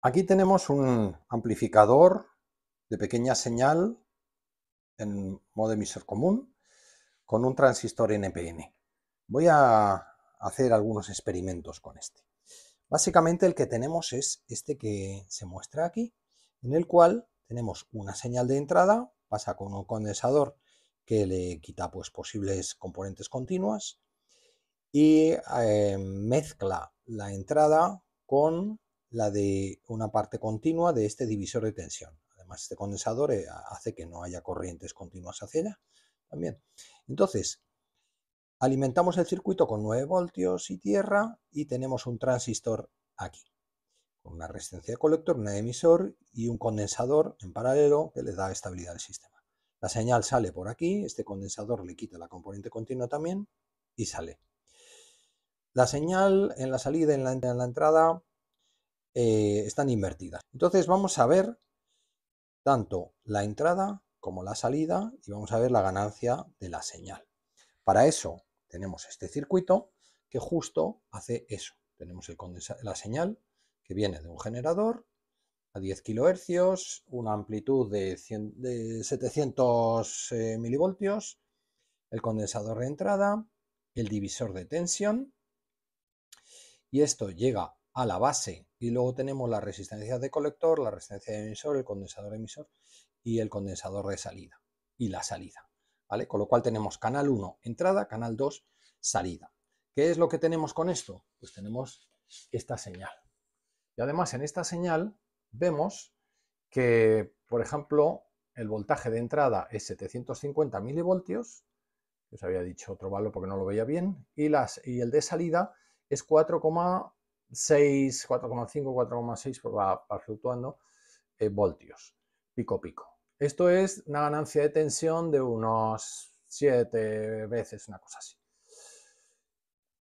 Aquí tenemos un amplificador de pequeña señal en modo emisor común con un transistor NPN. Voy a hacer algunos experimentos con este. Básicamente el que tenemos es este que se muestra aquí, en el cual tenemos una señal de entrada, pasa con un condensador que le quita posibles componentes continuas y mezcla la entrada con la de una parte continua de este divisor de tensión. Además, este condensador hace que no haya corrientes continuas hacia allá también. Entonces, alimentamos el circuito con 9 voltios y tierra y tenemos un transistor aquí, con una resistencia de colector, un emisor y un condensador en paralelo que le da estabilidad al sistema. La señal sale por aquí, este condensador le quita la componente continua también y sale. La señal en la salida y en la entrada están invertidas. Entonces vamos a ver tanto la entrada como la salida y vamos a ver la ganancia de la señal. Para eso tenemos este circuito que justo hace eso. Tenemos la señal que viene de un generador a 10 kHz, una amplitud de 700 milivoltios, el condensador de entrada, el divisor de tensión, y esto llega a la base y luego tenemos la resistencia de colector, la resistencia de emisor, el condensador emisor y el condensador de salida y la salida, ¿vale? Con lo cual tenemos canal 1 entrada, canal 2 salida. ¿Qué es lo que tenemos con esto? Pues tenemos esta señal. Y además en esta señal vemos que, por ejemplo, el voltaje de entrada es 750 milivoltios, que os había dicho otro valor porque no lo veía bien, y el de salida es 4,6, 4,5, 4,6, pues va fluctuando, voltios, pico pico. Esto es una ganancia de tensión de unos 7 veces, una cosa así.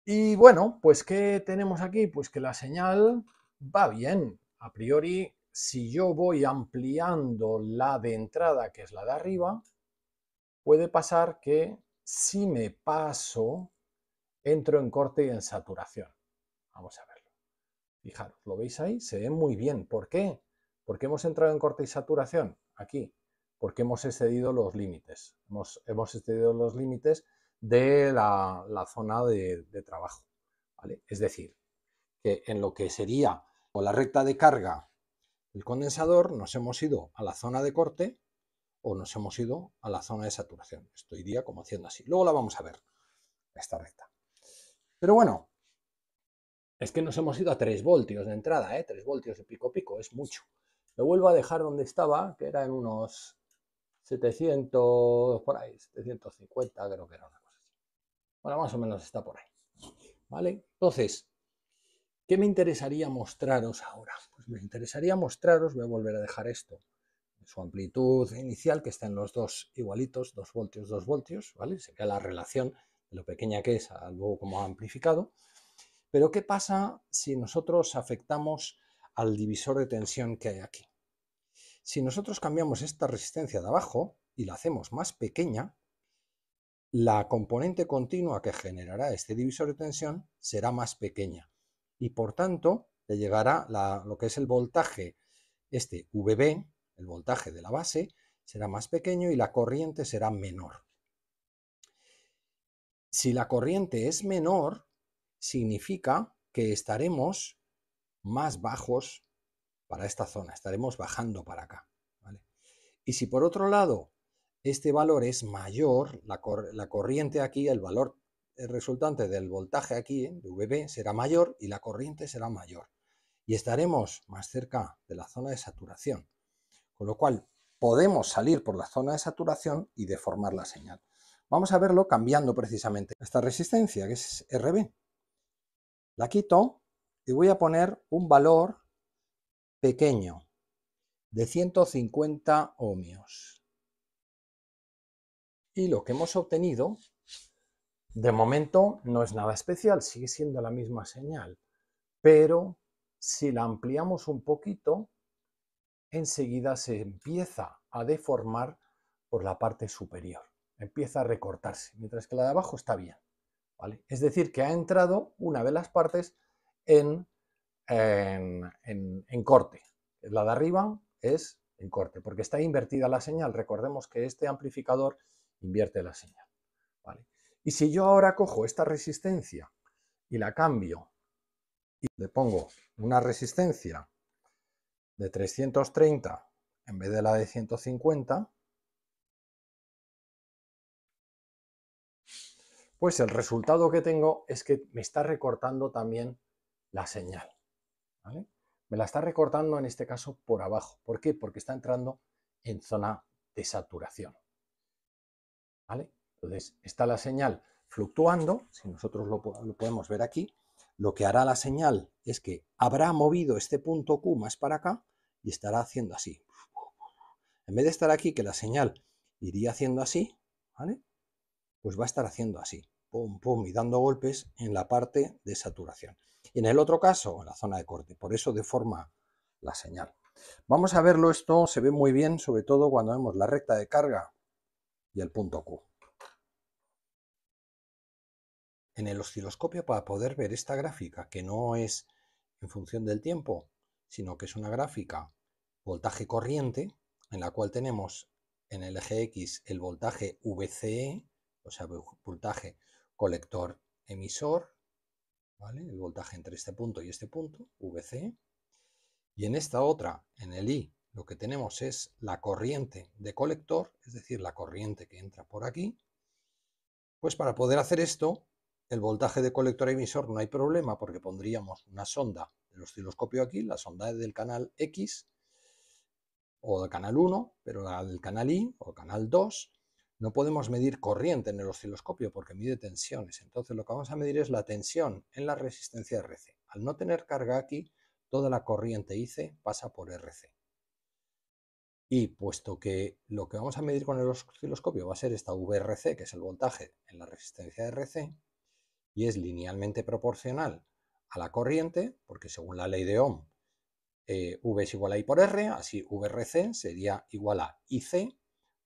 Y bueno, pues ¿qué tenemos aquí? Pues que la señal va bien. A priori, si yo voy ampliando la de entrada, que es la de arriba, puede pasar que si me paso, entro en corte y en saturación. Vamos a verlo. Fijaros, ¿lo veis ahí? Se ve muy bien. ¿Por qué? Porque hemos entrado en corte y saturación. Aquí. Porque hemos excedido los límites. Hemos excedido los límites de la zona de trabajo. ¿Vale? Es decir, que en lo que sería con la recta de carga del condensador nos hemos ido a la zona de corte o nos hemos ido a la zona de saturación. Esto iría como haciendo así. Luego la vamos a ver, esta recta. Pero bueno, es que nos hemos ido a 3 voltios de entrada, 3 voltios de pico pico, es mucho. Lo vuelvo a dejar donde estaba, que era en unos 700, por ahí, 750, creo que era una cosa así. Bueno, más o menos está por ahí. ¿Vale? Entonces, ¿qué me interesaría mostraros ahora? Pues me interesaría mostraros, voy a volver a dejar esto, su amplitud inicial, que está en los dos igualitos, 2 voltios, ¿vale? Se ve la relación de lo pequeña que es a luego como ha amplificado. Pero ¿qué pasa si nosotros afectamos al divisor de tensión que hay aquí? Si nosotros cambiamos esta resistencia de abajo y la hacemos más pequeña, la componente continua que generará este divisor de tensión será más pequeña y por tanto le llegará lo que es el voltaje, este VB, el voltaje de la base, será más pequeño y la corriente será menor. Si la corriente es menor, significa que estaremos más bajos para esta zona, estaremos bajando para acá, ¿vale? Y si por otro lado este valor es mayor, la corriente aquí, el valor resultante del voltaje aquí, de VB, será mayor y la corriente será mayor. Y estaremos más cerca de la zona de saturación. Con lo cual, podemos salir por la zona de saturación y deformar la señal. Vamos a verlo cambiando precisamente esta resistencia, que es RB. La quito y voy a poner un valor pequeño de 150 ohmios. Y lo que hemos obtenido, de momento, no es nada especial, sigue siendo la misma señal, pero si la ampliamos un poquito, enseguida se empieza a deformar por la parte superior, empieza a recortarse, mientras que la de abajo está bien, ¿vale? Es decir, que ha entrado una de las partes en en corte. La de arriba es en corte, porque está invertida la señal. Recordemos que este amplificador invierte la señal, ¿vale? Y si yo ahora cojo esta resistencia y la cambio y le pongo una resistencia de 330 en vez de la de 150, pues el resultado que tengo es que me está recortando también la señal, ¿vale? Me la está recortando en este caso por abajo. ¿Por qué? Porque está entrando en zona de saturación, ¿vale? Entonces está la señal fluctuando. Si nosotros lo podemos ver aquí, lo que hará la señal es que habrá movido este punto Q más para acá y estará haciendo así. En vez de estar aquí, que la señal iría haciendo así, ¿vale? Pues va a estar haciendo así, pum, pum, y dando golpes en la parte de saturación. Y en el otro caso, en la zona de corte, por eso deforma la señal. Vamos a verlo, esto se ve muy bien, sobre todo cuando vemos la recta de carga y el punto Q. En el osciloscopio, para poder ver esta gráfica, que no es en función del tiempo, sino que es una gráfica voltaje-corriente, en la cual tenemos en el eje X el voltaje VCE, o sea, voltaje colector-emisor, ¿vale? El voltaje entre este punto y este punto, VCE. Y en esta otra, en el I, lo que tenemos es la corriente de colector, es decir, la corriente que entra por aquí. Pues para poder hacer esto, el voltaje de colector emisor no hay problema, porque pondríamos una sonda del osciloscopio aquí, la sonda del canal X o del canal 1, pero la del canal Y o canal 2 no podemos medir corriente en el osciloscopio porque mide tensiones. Entonces lo que vamos a medir es la tensión en la resistencia RC. Al no tener carga aquí, toda la corriente IC pasa por RC. Y puesto que lo que vamos a medir con el osciloscopio va a ser esta VRC, que es el voltaje en la resistencia RC, y es linealmente proporcional a la corriente, porque según la ley de Ohm, V es igual a I por R, así VRC sería igual a IC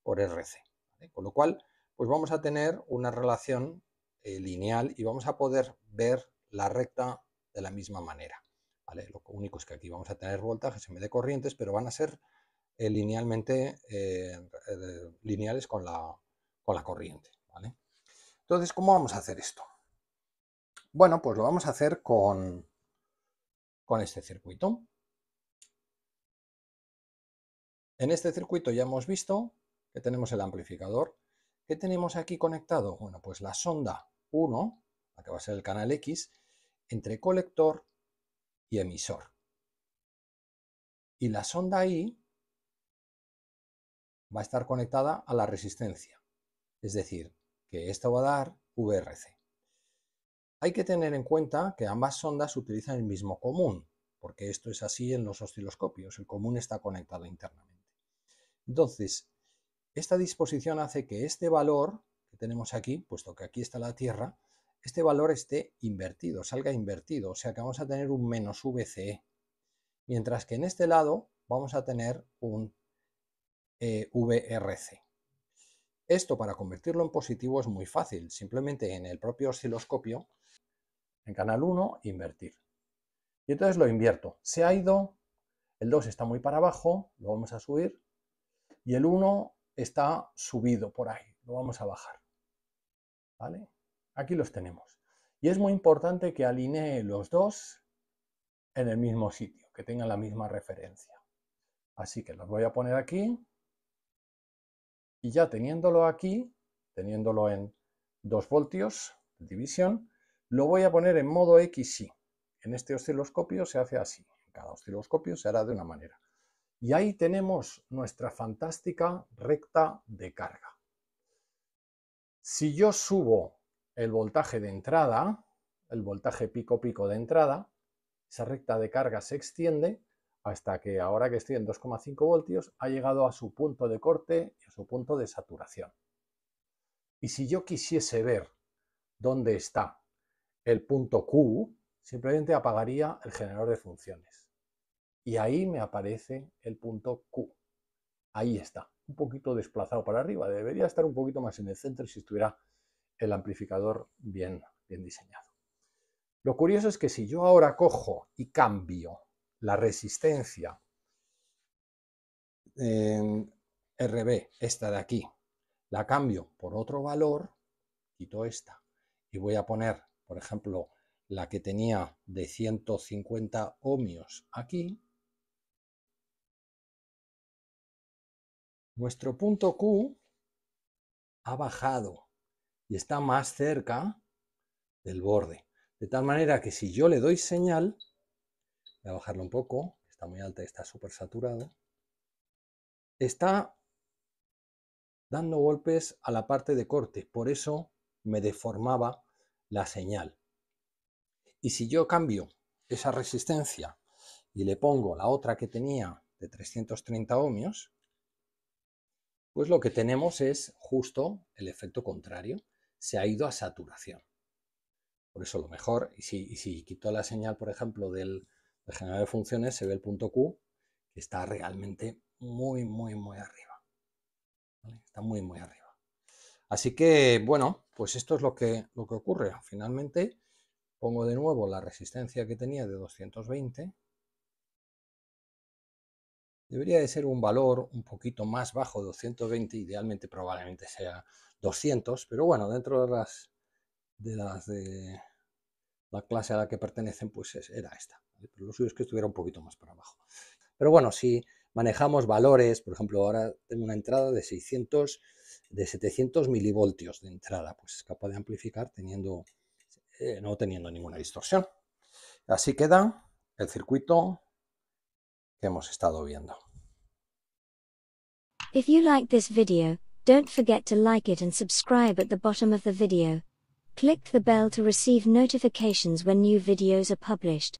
por RC, ¿vale? Con lo cual, pues vamos a tener una relación lineal y vamos a poder ver la recta de la misma manera, ¿vale? Lo único es que aquí vamos a tener voltajes en vez de corrientes, pero van a ser linealmente lineales con la corriente, ¿vale? Entonces, ¿cómo vamos a hacer esto? Bueno, pues lo vamos a hacer con este circuito. En este circuito ya hemos visto que tenemos el amplificador. ¿Qué tenemos aquí conectado? Bueno, pues la sonda 1, la que va a ser el canal X, entre colector y emisor. Y la sonda Y va a estar conectada a la resistencia. Es decir, que esto va a dar VRC. Hay que tener en cuenta que ambas sondas utilizan el mismo común, porque esto es así en los osciloscopios, el común está conectado internamente. Entonces, esta disposición hace que este valor que tenemos aquí, puesto que aquí está la Tierra, este valor esté invertido, salga invertido, o sea que vamos a tener un menos VCE, mientras que en este lado vamos a tener un VRC. Esto para convertirlo en positivo es muy fácil, simplemente en el propio osciloscopio, en canal 1, invertir. Y entonces lo invierto. Se ha ido, el 2 está muy para abajo, lo vamos a subir, y el 1 está subido por ahí, lo vamos a bajar. ¿Vale? Aquí los tenemos. Y es muy importante que alinee los dos en el mismo sitio, que tengan la misma referencia. Así que los voy a poner aquí, y ya teniéndolo aquí, teniéndolo en 2 voltios de división, lo voy a poner en modo XY. En este osciloscopio se hace así, en cada osciloscopio se hará de una manera. Y ahí tenemos nuestra fantástica recta de carga. Si yo subo el voltaje de entrada, el voltaje pico-pico de entrada, esa recta de carga se extiende hasta que ahora que estoy en 2,5 voltios ha llegado a su punto de corte y a su punto de saturación. Y si yo quisiese ver dónde está el punto Q, simplemente apagaría el generador de funciones. Y ahí me aparece el punto Q. Ahí está, un poquito desplazado para arriba. Debería estar un poquito más en el centro si estuviera el amplificador bien diseñado. Lo curioso es que si yo ahora cojo y cambio la resistencia en RB, esta de aquí, la cambio por otro valor, quito esta y voy a poner, por ejemplo, la que tenía de 150 ohmios aquí, nuestro punto Q ha bajado y está más cerca del borde. De tal manera que si yo le doy señal, voy a bajarlo un poco, está muy alta y está súper saturado, está dando golpes a la parte de corte, por eso me deformaba la señal. Y si yo cambio esa resistencia y le pongo la otra que tenía de 330 ohmios, pues lo que tenemos es justo el efecto contrario, se ha ido a saturación. Por eso lo mejor, y si quito la señal, por ejemplo, del generador de funciones, se ve el punto Q, que está realmente muy arriba. ¿Vale? Está muy arriba. Así que, bueno, pues esto es lo que ocurre. Finalmente, pongo de nuevo la resistencia que tenía de 220. Debería de ser un valor un poquito más bajo de 220, idealmente probablemente sea 200, pero bueno, dentro de la clase a la que pertenecen, pues era esta. ¿Vale? Pero lo suyo es que estuviera un poquito más para abajo. Pero bueno, si manejamos valores, por ejemplo, ahora tengo una entrada de 700 milivoltios de entrada, pues es capaz de amplificar no teniendo ninguna distorsión. Así queda el circuito que hemos estado viendo. If you like this video, don't forget to like it and subscribe at the bottom of the video. Click the bell to receive notifications when new videos are published.